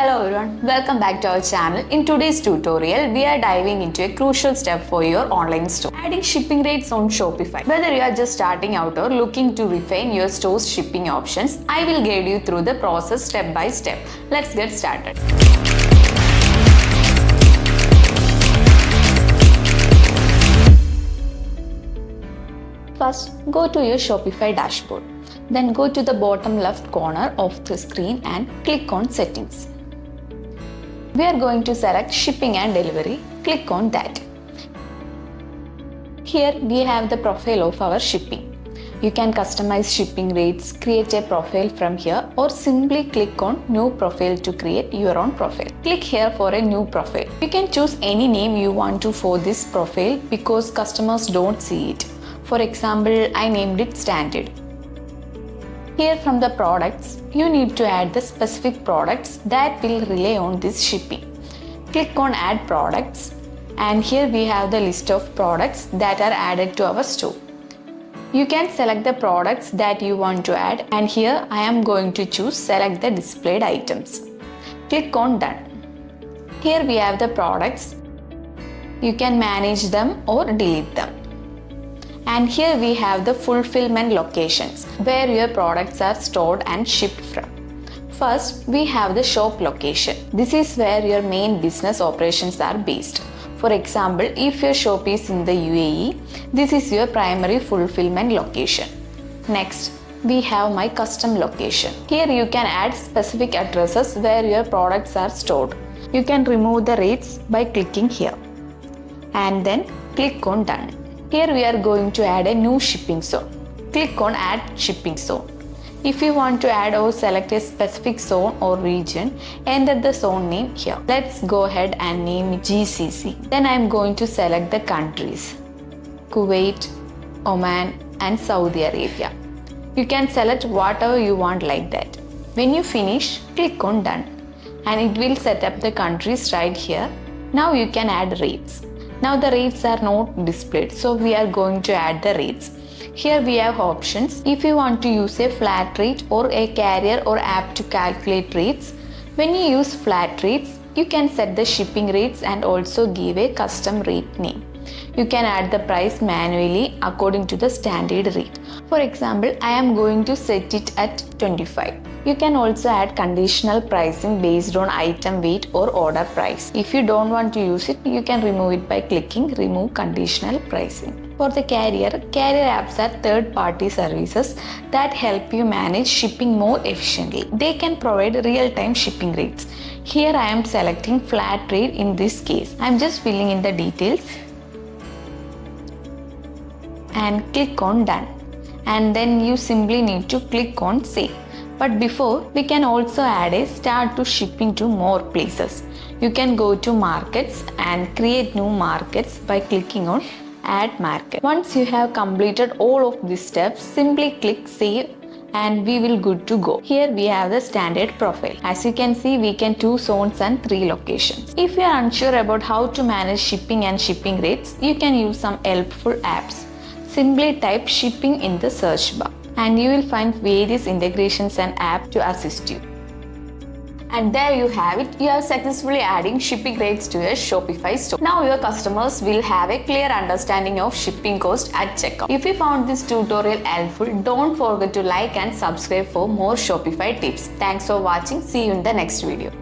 Hello everyone, welcome back to our channel. In today's tutorial, we are diving into a crucial step for your online store. Adding shipping rates on Shopify. Whether you are just starting out or looking to refine your store's shipping options, I will guide you through the process step by step. Let's get started. First, go to your Shopify dashboard. Then go to the bottom left corner of the screen and click on Settings. We are going to select Shipping and Delivery. Click on that. Here we have the profile of our shipping. You can customize shipping rates, create a profile from here, or simply click on New Profile to create your own profile. Click here for a new profile. You can choose any name you want to for this profile because customers don't see it. For example, I named it Standard. Here from the products, you need to add the specific products that will rely on this shipping. Click on Add Products, and here we have the list of products that are added to our store. You can select the products that you want to add, and here I am going to choose Select the displayed items. Click on Done. Here we have the products. You can manage them or delete them. And here we have the fulfillment locations where your products are stored and shipped from. First, we have the shop location. This is where your main business operations are based. For example, if your shop is in the UAE, this is your primary fulfillment location. Next, we have my custom location. Here you can add specific addresses where your products are stored. You can remove the rates by clicking here. And then click on Done. Here we are going to add a new shipping zone. Click on Add Shipping Zone. If you want to add or select a specific zone or region, enter the zone name here. Let's go ahead and name it GCC. Then I am going to select the countries: Kuwait, Oman, and Saudi Arabia. You can select whatever you want like that. When you finish, click on Done, and it will set up the countries right here. Now you can add rates. Now the rates are not displayed, so we are going to add the rates. Here we have options. If you want to use a flat rate or a carrier or app to calculate rates, when you use flat rates, you can set the shipping rates and also give a custom rate name. You can add the price manually according to the standard rate. For example, I am going to set it at 25. You can also add conditional pricing based on item weight or order price. If you don't want to use it, you can remove it by clicking Remove Conditional Pricing. For the carrier apps are third-party services that help you manage shipping more efficiently. They can provide real-time shipping rates. Here I am selecting flat rate in this case. I am just filling in the details and click on Done. And then you simply need to click on Save. But before, we can also add a start to shipping to more places. You can go to markets and create new markets by clicking on Add Market. Once you have completed all of these steps, simply click Save and we will good to go. Here we have the standard profile. As you can see, we can 2 zones and 3 locations. If you are unsure about how to manage shipping and shipping rates, you can use some helpful apps. Simply type shipping in the search bar and you will find various integrations and apps to assist you. And there you have it. You have successfully adding shipping rates to your Shopify store. Now your customers will have a clear understanding of shipping cost at checkout. If you found this tutorial helpful, don't forget to like and subscribe for more Shopify tips. Thanks for watching. See you in the next video.